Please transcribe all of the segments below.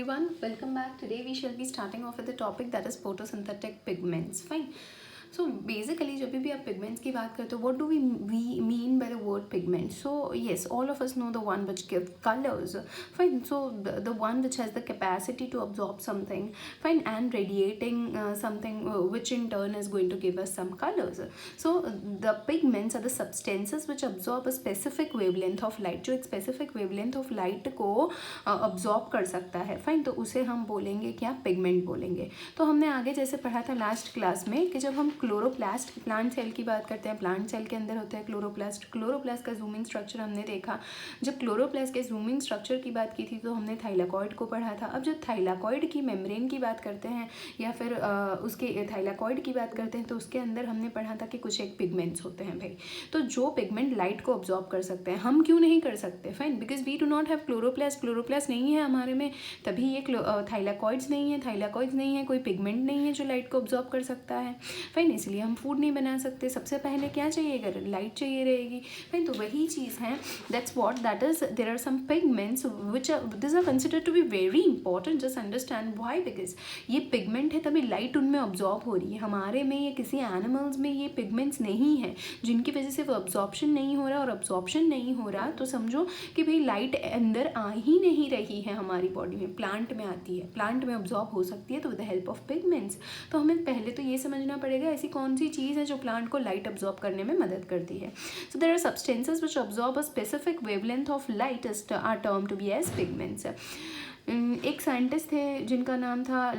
Everyone, welcome back. Today we shall be starting off with the topic that is photosynthetic pigments. Fine. So basically जब भी आप pigments की बात करते हो, what do we mean by the word pigment? So yes, all of us know the one which give colors. Fine. So the one which has the capacity to absorb something, fine, and radiating something, which in turn is going to give us some colors. So the pigments are the substances which absorb a specific wavelength of light. जो एक specific wavelength of light को absorb कर सकता है, fine, तो उसे हम बोलेंगे क्या, पिगमेंट बोलेंगे. तो हमने आगे जैसे पढ़ा था लास्ट क्लास में कि जब हम क्लोरोप्लास्ट प्लांट सेल की बात करते हैं, प्लांट सेल के अंदर होता है क्लोरोप्लास्ट का जूमिंग स्ट्रक्चर हमने देखा. जब क्लोरोप्लास्ट के जूमिंग स्ट्रक्चर की बात की थी तो हमने थाइलाकॉइड को पढ़ा था. अब जब थाइलाकॉइड की मेम्ब्रेन की बात करते हैं या फिर उसके थाइलाकॉइड की बात करते हैं तो उसके अंदर हमने पढ़ा था कि कुछ एक पिगमेंट्स होते हैं भाई. तो जो पिगमेंट लाइट को ऑब्जॉर्ब कर सकते हैं, हम क्यों नहीं कर सकते, fine, because we do not have chloroplast नहीं है हमारे में, तभी ये थाइलाकॉइड्स नहीं है, कोई पिगमेंट नहीं है जो लाइट को ऑब्जॉर्ब कर सकता है, फाइन. इसलिए हम फूड नहीं बना सकते. सबसे पहले क्या चाहिए, लाइट चाहिए रहेगी, फाइन. तो वही चीज़ है, that is there are some pigments which this are considered to be very important. Just understand why, because ये पिगमेंट है तभी लाइट उनमें ऑब्जॉर्ब हो रही है. हमारे में या किसी एनिमल्स में ये पिगमेंट्स नहीं है जिनकी वजह से वो अब्जॉर्प्शन नहीं हो रहा, और अब्जॉर्प्शन नहीं हो रहा तो समझो कि भाई लाइट अंदर आ ही नहीं रही है हमारी बॉडी में. प्लांट में आती है, प्लांट में ऑब्जॉर्ब हो सकती है तो with the help of pigments. तो हमें पहले तो ये समझना पड़ेगा ऐसी कौन सी चीज़ है जो प्लांट को लाइट ऑब्जॉर्ब करने में मदद करती है. So there are substances which absorb a specific wavelength of light are term to be as pigments. एक साइंटिस्ट थे जिनका नाम था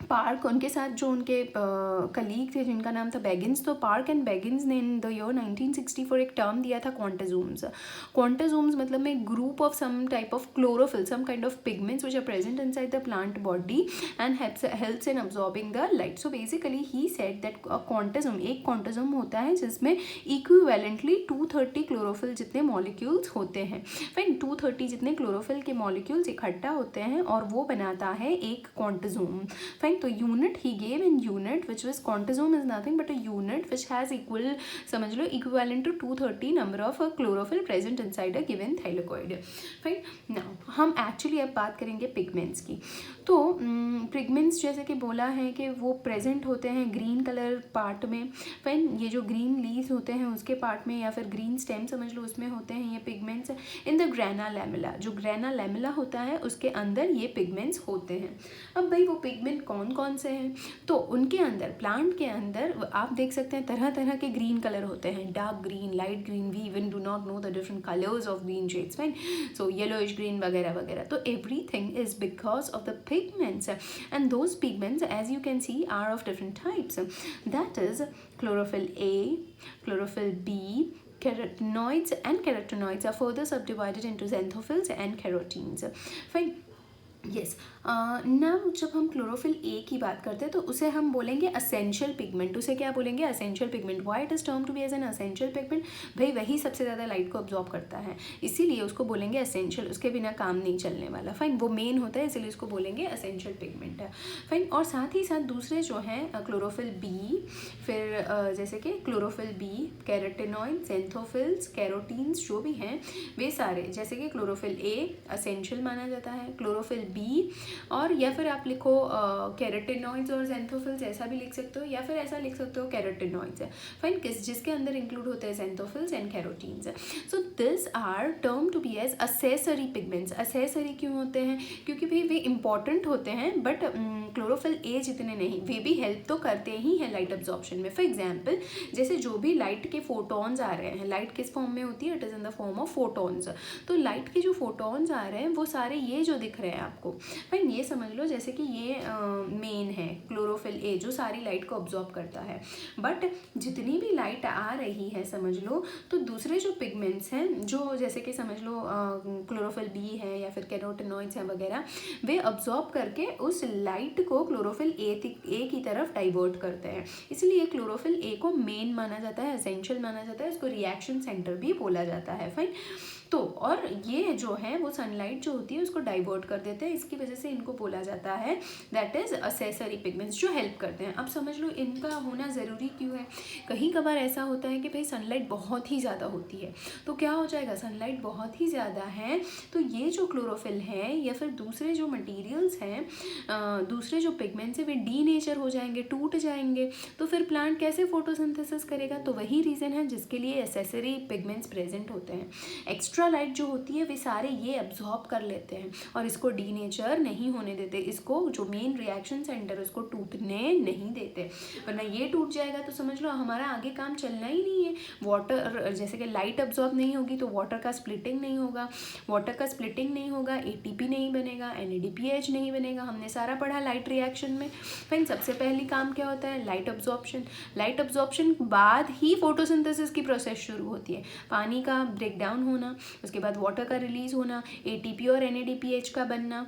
पार्क, उनके साथ जो उनके कलीग थे जिनका नाम था बेगिंस. तो पार्क एंड बेगिंस ने इन द ईयर 1964 एक टर्म दिया था क्वांटाजोम्स मतलब में group of some type of chlorophyll, some kind of pigments which are present inside the plant body and helps in absorbing the light. So basically he said that quantasome, एक quantasome होता है जिसमें equivalently 230 chlorophyll जितने molecules होते हैं, fine. 230 जितने chlorophyll के molecules इकट्ठा होते हैं और वो बनाता है एक क्वांटाजोम, फाइन. तो unit he gave in unit which was quantasome is nothing but a unit which has equal, समझ लो, equivalent to 230 number of chlorophyll present inside a given thylakoid, fine. Now हम एक्चुअली अब बात करेंगे pigments की. तो pigments जैसे कि बोला है कि वो प्रेजेंट होते हैं ग्रीन कलर पार्ट में, फाइन. ये जो ग्रीन लीव्स होते हैं उसके पार्ट में या फिर ग्रीन स्टेम समझ लो उसमें होते हैं ये pigments. In the grana lamella, जो ग्रेना लैमेला होता है उसके अंदर ये पिगमेंट्स होते हैं. अब भाई वो पिगमेंट कौन से हैं, तो उनके अंदर, प्लांट के अंदर आप देख सकते हैं तरह तरह के ग्रीन कलर होते हैं, dark green, light green. We even do not know the different colours of green shades, fine. So yellowish green वगैरह वगैरह. तो everything is because of the pigments, and those pigments as you can see are of different types. That is chlorophyll A, chlorophyll B, carotenoids, and carotenoids are further subdivided into xanthophylls and carotenes, fine. Yes. Now जब हम chlorophyll A की बात करते हैं तो उसे हम बोलेंगे असेंशियल पिगमेंट. उसे क्या बोलेंगे, essential pigment. Why it is term to be as an essential pigment, भाई वही सबसे ज़्यादा लाइट को ऑब्जॉर्ब करता है इसीलिए उसको बोलेंगे असेंशियल. उसके बिना काम नहीं चलने वाला, फाइन. वो मेन होता है इसीलिए उसको बोलेंगे असेंशियल पिगमेंट है, फाइन. और साथ ही साथ दूसरे जो हैं क्लोरोफिल बी, फिर जैसे कि chlorophyll B, carotenoid, xanthophylls, carotenes जो भी हैं वे सारे, जैसे कि क्लोरोफिल ए असेंशियल माना जाता है, क्लोरोफिल बी, और या फिर आप लिखो कैरोटेनॉइड्स और xanthophylls, ऐसा भी लिख सकते हो, या फिर ऐसा लिख सकते हो कैरोटेनॉइड्स है, फाइन, जिसके अंदर इंक्लूड होते हैं xanthophylls and carotenes. So this are term to be as accessory pigments. Accessory क्यों होते हैं, क्योंकि भाई वे इंपॉर्टेंट होते हैं बट क्लोरोफिल ए जितने नहीं. वे भी हेल्प तो करते ही हैं लाइट अब्जॉर्प्शन में. फॉर एग्जाम्पल जैसे जो भी लाइट के फोटॉन्स आ रहे हैं, लाइट किस फॉर्म में होती है, it is in the form of photons. तो लाइट के जो फोटॉन्स आ रहे हैं वो सारे ये जो दिख रहे हैं आपको, फाइन, ये समझ लो जैसे कि ये मेन है क्लोरोफिल ए जो सारी लाइट को ऑब्जॉर्ब करता है. बट जितनी भी लाइट आ रही है समझ लो, तो दूसरे जो पिगमेंट्स हैं जो जैसे कि समझ लो क्लोरोफिल बी है या फिर कैरोटेनॉइड्स हैं वगैरह, वे ऑब्जॉर्ब करके उस लाइट को क्लोरोफिल ए की तरफ डाइवर्ट करते हैं. इसलिए क्लोरोफिल ए को मेन माना जाता है, एसेंशियल माना जाता है, इसको रिएक्शन सेंटर भी बोला जाता है, फाइन. तो और ये जो है वो सनलाइट जो होती है उसको डाइवर्ट कर देते हैं, इसकी वजह से इनको बोला जाता है दैट इज असेसरी पिगमेंट्स, जो हेल्प करते हैं। अब समझ लो इनका होना ज़रूरी क्यों है। कहीं कभार ऐसा होता है कि भाई सनलाइट बहुत ही ज़्यादा होती है, तो क्या हो जाएगा, सनलाइट बहुत ही ज़्यादा है तो ये जो क्लोरोफिल है या फिर दूसरे जो मटीरियल्स हैं, दूसरे जो पिगमेंट्स हैं वे डीनेचर हो जाएंगे, टूट जाएंगे, तो फिर प्लांट कैसे फोटोसिंथेसिस करेगा। तो वही रीज़न है जिसके लिए एसेसरी पिगमेंट्स प्रेजेंट होते हैं। एक्स्ट्रा लाइट जो होती है वे सारे ये अब्जॉर्ब कर लेते हैं और इसको डीनेचर नहीं होने देते, इसको जो मेन रिएक्शन सेंटर उसको टूटने नहीं देते, वरना ये टूट जाएगा तो समझ लो हमारा आगे काम चलना ही नहीं है। वाटर जैसे कि लाइट अब्जॉर्ब नहीं होगी तो वाटर का स्प्लिटिंग नहीं होगा, वाटर का स्प्लिटिंग नहीं होगा, एटीपी नहीं बनेगा, NADPH नहीं बनेगा। हमने सारा पढ़ा लाइट रिएक्शन में। फिर सबसे पहली काम क्या होता है, लाइट अब्जॉर्प्शन। लाइट अब्जॉर्प्शन बाद ही फोटोसिंथेसिस की प्रोसेस शुरू होती है, पानी का ब्रेक डाउन होना, उसके बाद वाटर का रिलीज होना, ATP और NADPH का बनना।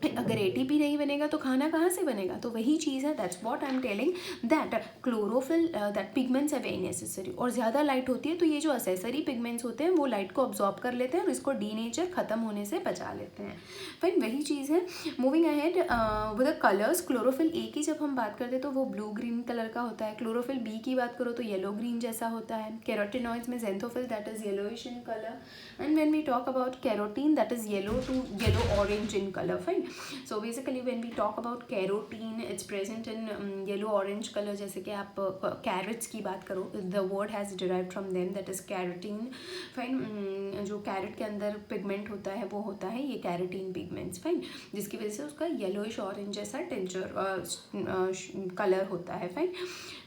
अगर ATP नहीं बनेगा तो खाना कहाँ से बनेगा। तो वही चीज़ है, that's what I am telling that chlorophyll that pigments are very necessary. और ज़्यादा लाइट होती है तो ये जो असेसरी पिगमेंट्स होते हैं वो लाइट को अब्जॉर्ब कर लेते हैं और इसको डीनेचर ख़त्म होने से बचा लेते हैं। फिर वही चीज़ है, moving ahead with the colours. Chlorophyll A की जब हम बात करते हैं तो वो ब्लू ग्रीन कलर का होता है, क्लोरोफिल B की बात करो तो येलो ग्रीन जैसा होता है, कैरोटिनॉइड्स में xanthophyll that is yellowish in colour, and when we talk about carotene that is yellow to yellow orange in colour. Fine, so basically when we talk about carotene it's present in yellow orange color। जैसे कि आप carrots की बात करो, the word has derived from them that is carotene। Fine, जो carat के अंदर pigment होता है वो होता है ये कैरोटीन पिगमेंट्स। फाइन, जिसकी वजह से उसका येलोइश ऑरेंज जैसा टेंचर कलर होता है। फाइन,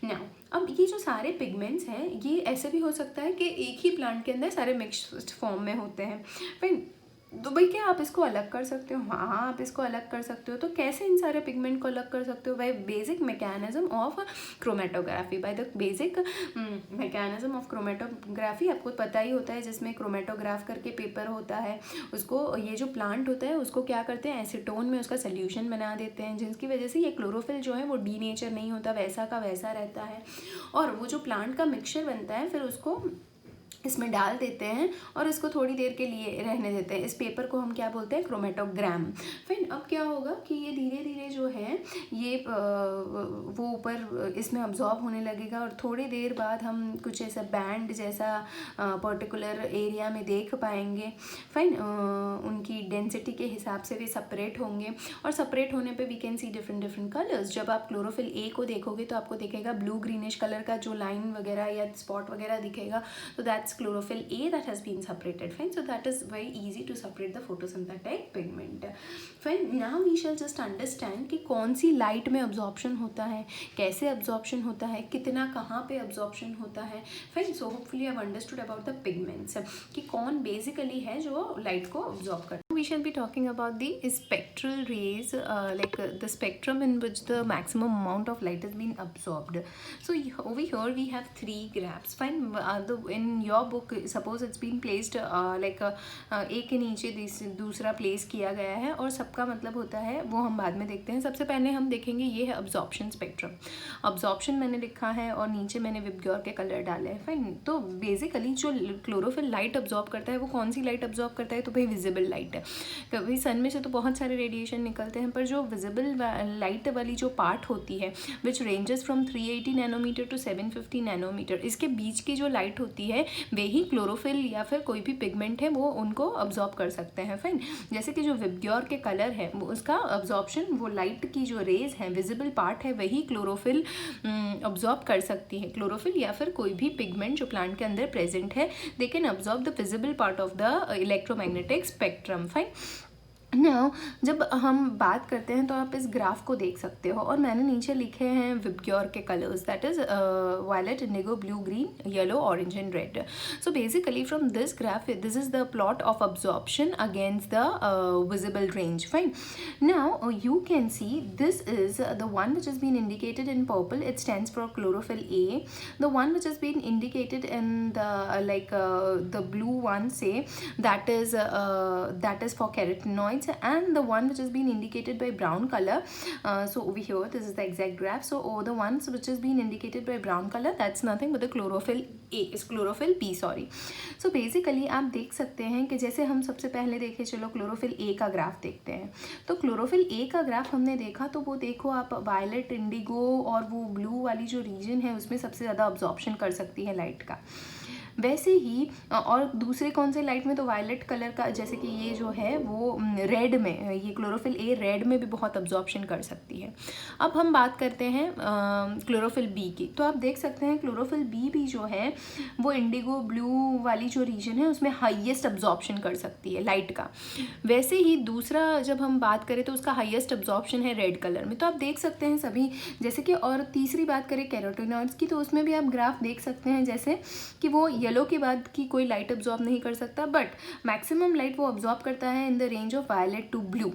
नाउ अब ये जो सारे पिगमेंट्स हैं ये ऐसे भी हो सकता है कि एक ही प्लांट के अंदर सारे मिक्स्ड फॉर्म में होते हैं। फाइन, तो भाई क्या आप इसको अलग कर सकते हो? हाँ, आप इसको अलग कर सकते हो। तो कैसे इन सारे पिगमेंट को अलग कर सकते हो? By basic mechanism of chromatography. By the basic mechanism of chromatography आपको पता ही होता है, जिसमें क्रोमेटोग्राफ करके पेपर होता है, उसको ये जो प्लांट होता है उसको क्या करते हैं, एसीटोन में उसका सोल्यूशन बना देते हैं, जिसकी वजह से ये क्लोरोफिल जो है वो डीनेचर नहीं होता, वैसा का वैसा रहता है। और वो जो प्लांट का मिक्सचर बनता है फिर उसको इसमें डाल देते हैं और इसको थोड़ी देर के लिए रहने देते हैं। इस पेपर को हम क्या बोलते हैं, क्रोमेटोग्राम। फिर अब क्या होगा कि ये धीरे धीरे जो है ये वो ऊपर इसमें अब्जॉर्ब होने लगेगा और थोड़ी देर बाद हम कुछ ऐसा बैंड जैसा पर्टिकुलर एरिया में देख पाएंगे। फाइन, उनकी डेंसिटी के हिसाब से वे सेपरेट होंगे और सेपरेट होने पे we can see different different colours. जब आप क्लोरोफिल A को देखोगे तो आपको दिखेगा ब्लू ग्रीनिश कलर का जो लाइन वगैरह या स्पॉट वगैरह दिखेगा, तो that's chlorophyll A that has been separated. Fine, so that is very easy to separate the photosynthetic pigment. Fine, now we shall just understand कि कौन सी लाइट में absorption होता है, कैसे absorption होता है, कितना कहाँ पे absorption होता है। Fine, so hopefully you have understood about the pigments कि कौन basically है जो लाइट को absorb करता है। We shall be talking about the spectral rays, like the spectrum in which the maximum amount of light has been absorbed. So over here we have 3 graphs. Fine, in your book suppose it's been placed like एक के नीचे दूसरा place किया गया है और सबका मतलब होता है वो हम बाद में देखते हैं। सबसे पहले हम देखेंगे ये है अब्जॉर्प्शन स्पेक्ट्रम। अब्जॉर्प्शन मैंने लिखा है और नीचे मैंने विबग्योर के कलर डाले हैं। फाइन, तो बेसिकली जो क्लोरोफिल लाइट अब्जॉर्ब करता है वो कौन सी लाइट अब्जॉर्ब करता है, तो भाई विजिबल लाइट है। कभी सन में से तो बहुत सारे रेडिएशन निकलते हैं, पर जो विजिबल लाइट वाली जो पार्ट होती है which ranges from 380 nanometre to 750 nanometre, इसके बीच की जो लाइट होती है वे ही क्लोरोफिल या फिर कोई भी पिगमेंट है वो उनको अब्जॉर्ब कर सकते हैं। फाइन, जैसे कि जो विबग्योर के कलर है वो उसका अब्जॉर्प्शन, वो लाइट की जो रेज है विजिबल पार्ट है वही क्लोरोफिल अब्जॉर्ब कर सकती है। क्लोरोफिल या फिर कोई भी पिगमेंट जो प्लांट के अंदर प्रेजेंट है they can absorb the visible part of the electromagnetic spectrum. Fine, now जब हम बात करते हैं तो आप इस ग्राफ को देख सकते हो और मैंने नीचे लिखे हैं विबग्योर के colours that is violet, indigo, blue, green, yellow, orange and red. So basically from this graph this is the plot of absorption against the visible range. Fine, now you can see this is the one which is been indicated in purple, it stands for chlorophyll A. The one which has been indicated in the the blue one say that is for carotenoids, pigments, and the one which has been indicated by brown color, so over here this is the exact graph. So the ones which has been indicated by brown color, that's nothing but the chlorophyll A, is chlorophyll B, sorry. So basically आप देख सकते हैं कि जैसे हम सबसे पहले देखें, चलो क्लोरोफिल ए का ग्राफ देखते हैं. तो क्लोरोफिल ए का ग्राफ हमने देखा तो वो देखो आप, वायलेट, इंडिगो और वो ब्लू वाली जो रीजन है उसमें सबसे ज़्यादा अब्जॉर्प्शन कर सकती है लाइट का. वैसे ही और दूसरे कौन से लाइट में, तो वायलेट कलर का, जैसे कि ये जो है वो रेड में, ये क्लोरोफिल ए रेड में भी बहुत अब्जॉर्प्शन कर सकती है. अब हम बात करते हैं क्लोरोफिल बी की. तो आप देख सकते हैं क्लोरोफिल बी भी जो है वो इंडिगो ब्लू वाली जो रीजन है उसमें हाईएस्ट अब्जॉर्प्शन कर सकती है लाइट का. वैसे ही दूसरा जब हम बात करें तो उसका हाईएस्ट अब्जॉर्प्शन है रेड कलर में. तो आप देख सकते हैं सभी, जैसे कि, और तीसरी बात करें कैरोटीनॉइड्स की, तो उसमें भी आप ग्राफ देख सकते हैं जैसे कि वो येलो के बाद की कोई लाइट अब्जॉर्ब नहीं कर सकता, बट मैक्सिमम लाइट वो अब्जॉर्ब करता है in the range of violet to blue.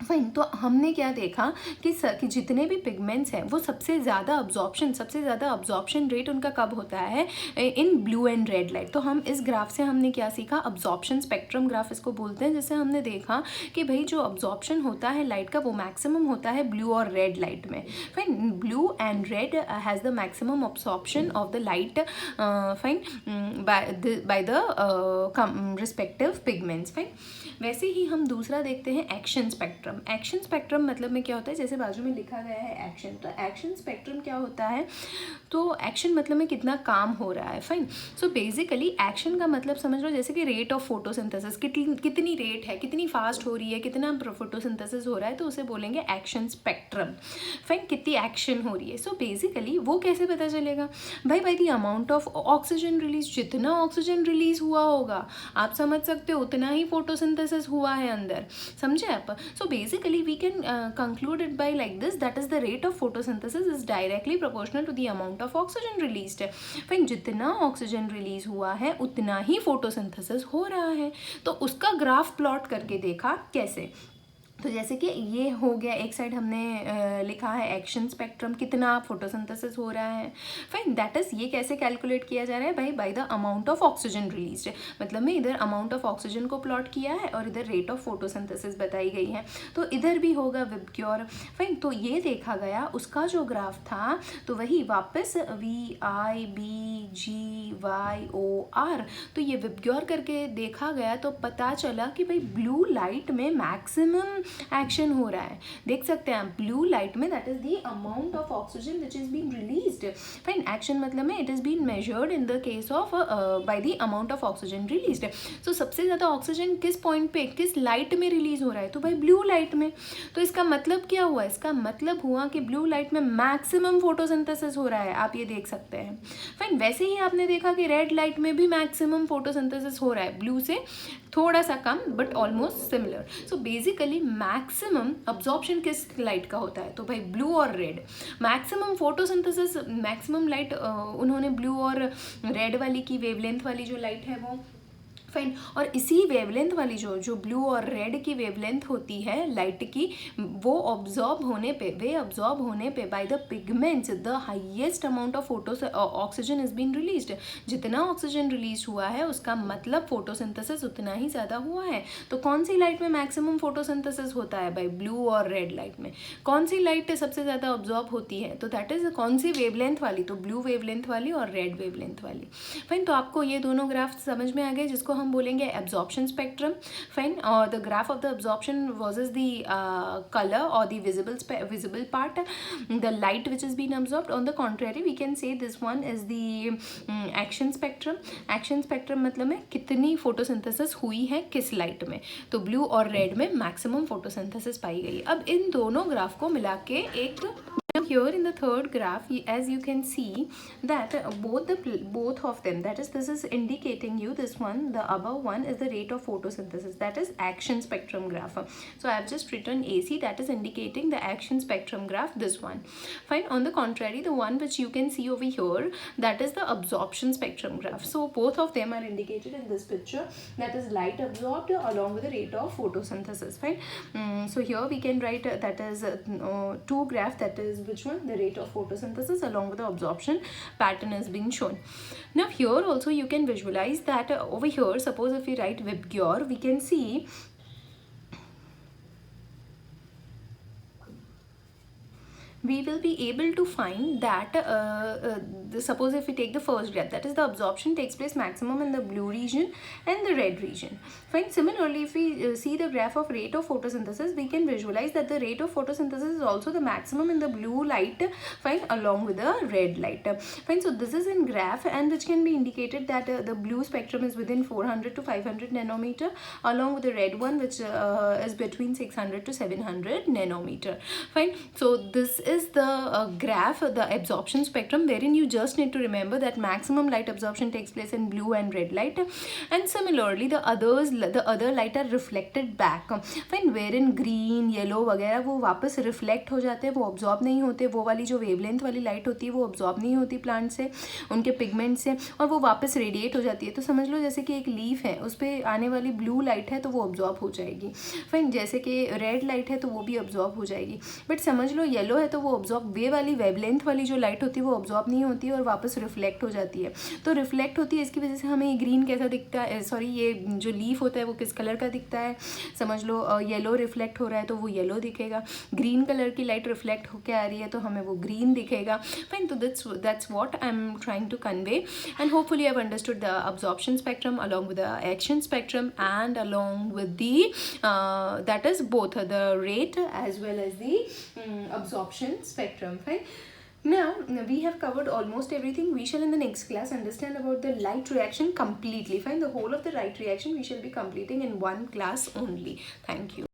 Fine. तो हमने क्या देखा कि जितने भी पिगमेंट्स हैं वो सबसे ज़्यादा अब्जॉर्प्शन रेट उनका कब होता है, in blue and red light. तो हम इस ग्राफ से हमने क्या सीखा, अब्जॉर्प्शन स्पेक्ट्रम ग्राफ इसको बोलते हैं, जिससे हमने देखा कि भाई जो अब्जॉर्प्शन होता है लाइट का वो मैक्सिमम होता है ब्लू और रेड लाइट में. Fine. Blue and red has the maximum absorption of the light, fine, by the respective pigments. Fine. वैसे ही हम दूसरा देखते हैं एक्शन स्पेक्ट्रम. एक्शन स्पेक्ट्रम मतलब में क्या होता है, जैसे बाजू में लिखा गया है एक्शन, तो एक्शन स्पेक्ट्रम क्या होता है, तो एक्शन मतलब में कितना काम हो रहा है. फाइन. सो बेसिकली एक्शन का मतलब समझ लो जैसे कि रेट ऑफ फोटोसिंथेसिस, कितनी रेट है, कितनी फास्ट हो रही है, कितना फोटोसिंथेसिस हो रहा है, तो उसे बोलेंगे एक्शन स्पेक्ट्रम. फाइन. कितनी एक्शन हो रही है. सो बेसिकली वो कैसे पता चलेगा भाई, bye the amount of oxygen release. जितना ऑक्सीजन रिलीज हुआ होगा आप समझ सकते हो उतना ही फोटोसिंथेसिस हुआ है अंदर. समझे आप. सो basically we can conclude it by like this, that is the rate of photosynthesis is directly proportional to the amount of oxygen released. फिर जितना ऑक्सीजन रिलीज हुआ है उतना ही फोटोसिंथेसिस हो रहा है. तो उसका ग्राफ प्लॉट करके देखा कैसे. तो जैसे कि ये हो गया, एक साइड हमने लिखा है एक्शन स्पेक्ट्रम, कितना फोटोसिंथेसिस हो रहा है. फाइन. दैट इज, ये कैसे कैलकुलेट किया जा रहा है भाई, bye the amount of oxygen release. मतलब में इधर अमाउंट ऑफ ऑक्सीजन को प्लॉट किया है और इधर रेट ऑफ फोटोसिंथेसिस बताई गई है. तो इधर भी होगा विबग्योर. फाइन. तो ये देखा गया, उसका जो ग्राफ था तो वही वापस VIBGYOR, तो ये विबग्योर करके देखा गया. तो पता चला कि भाई ब्लू लाइट में मैक्सिमम एक्शन हो रहा है. देख सकते हैं आप, ब्लू लाइट में that is the amount of oxygen which is been released. Fine. Action मतलब में it is been measured in the case of by the amount of oxygen released. So सबसे ज़्यादा ऑक्सीजन किस पॉइंट पे, किस light में release हो रहा है, तो भाई ब्लू लाइट में. तो इसका मतलब क्या हुआ, इसका मतलब हुआ कि ब्लू लाइट में मैक्सिमम फोटोसिंथेसिस हो रहा है. आप ये देख सकते हैं. फाइन. वैसे ही आपने देखा कि रेड लाइट में भी मैक्सिमम फोटोसिंथेसिस हो रहा है, ब्लू से थोड़ा सा कम but almost similar. So basically maximum absorption किस लाइट का होता है, तो भाई ब्लू और red. Maximum photosynthesis, maximum light उन्होंने ब्लू और रेड वाली की वेवलेंथ वाली जो लाइट है वो. फाइन. और इसी वेवलेंथ वाली जो ब्लू और रेड की वेवलेंथ होती है लाइट की, वो ऑब्जॉर्ब होने पे by the pigments the highest amount of oxygen is been released. जितना ऑक्सीजन रिलीज हुआ है उसका मतलब फोटोसिंथेसिस उतना ही ज़्यादा हुआ है. तो कौन सी लाइट में मैक्सिमम फोटोसिंथेसिस होता है भाई, ब्लू और रेड लाइट में. कौन सी लाइट सबसे ज़्यादा ऑब्जॉर्ब होती है, तो दैट इज कौन सी वेवलेंथ वाली, तो ब्लू वेवलेंथ वाली और रेड वेवलेंथ वाली. फाइन. तो आपको ये दोनों ग्राफ समझ में आ गए, जिसको हम बोलेंगे एब्जॉर्प्शन स्पेक्ट्रम. फाइन. और the graph of the absorption versus the colour और the visible part, the light which is being absorbed. On the contrary we can say this one is the action spectrum. action spectrum मतलब में कितनी photosynthesis हुई है किस light में, तो blue और रेड में मैक्सिमम फोटोसिंथेसिस पाई गई. अब इन दोनों ग्राफ को मिला के एक, here in the third graph as you can see that both of them, that is this is indicating you, this one, the above one is the rate of photosynthesis, that is action spectrum graph. So I have just written AC, that is indicating the action spectrum graph, this one. Fine. On the contrary, the one which you can see over here, that is the absorption spectrum graph. So both of them are indicated in this picture, that is light absorbed along with the rate of photosynthesis. Fine. So here we can write that is two graph, that is which one, the rate of photosynthesis along with the absorption pattern is being shown. Now here also you can visualize that over here, suppose if we write Vibgyor, we can see we will be able to find that suppose if we take the first graph, that is the absorption takes place maximum in the blue region and the red region. Fine. Similarly, if we see the graph of rate of photosynthesis, we can visualize that the rate of photosynthesis is also the maximum in the blue light, fine, along with the red light. Fine. So this is in graph, and which can be indicated that the blue spectrum is within 400 to 500 nanometer, along with the red one, which is between 600 to 700 nanometer. Fine. So this is the graph, the absorption spectrum, wherein you just need to remember that maximum light absorption takes place in blue and red light, and similarly the other light are reflected back. Fine. wherein green, yellow वगैरह वो वापस reflect हो जाते हैं, वो absorb नहीं होते, वो वाली जो वेवलेंथ वाली लाइट होती है वो ऑब्जॉर्ब नहीं होती प्लांट से, उनके पिगमेंट से, और वो वापस रेडिएट हो जाती है. तो समझ लो जैसे कि एक लीफ है, उस पर आने वाली ब्लू लाइट है तो वो ऑब्जॉर्ब हो जाएगी. फाइन. जैसे कि रेड लाइट है तो वो भी ऑब्जॉर्ब हो जाएगी. बट समझ लो येलो है तो वो ऑब्जॉर्ब, वे वाली वेवलेंथ वाली जो लाइट होती है वो ऑब्जॉर्ब नहीं होती है और वापस रिफ्लेक्ट हो जाती है. तो रिफ्लेक्ट होती है, इसकी वजह से हमें ये ग्रीन कैसा दिखता है, सॉरी ये जो लीफ होता है वो किस कलर का दिखता है. समझ लो येलो रिफ्लेक्ट हो रहा है तो वो येलो दिखेगा, ग्रीन कलर की लाइट रिफ्लेक्ट होकर आ रही है तो हमें वो ग्रीन दिखेगा. फाइन. तो that's what I'm trying to convey, and hopefully I've understood the absorption spectrum along with the action spectrum and along with the that is both the rate as well as the absorption spectrum. Fine. Now we have covered almost everything. We shall in the next class understand about the light reaction completely. Fine. The whole of the light reaction we shall be completing in one class only. Thank you.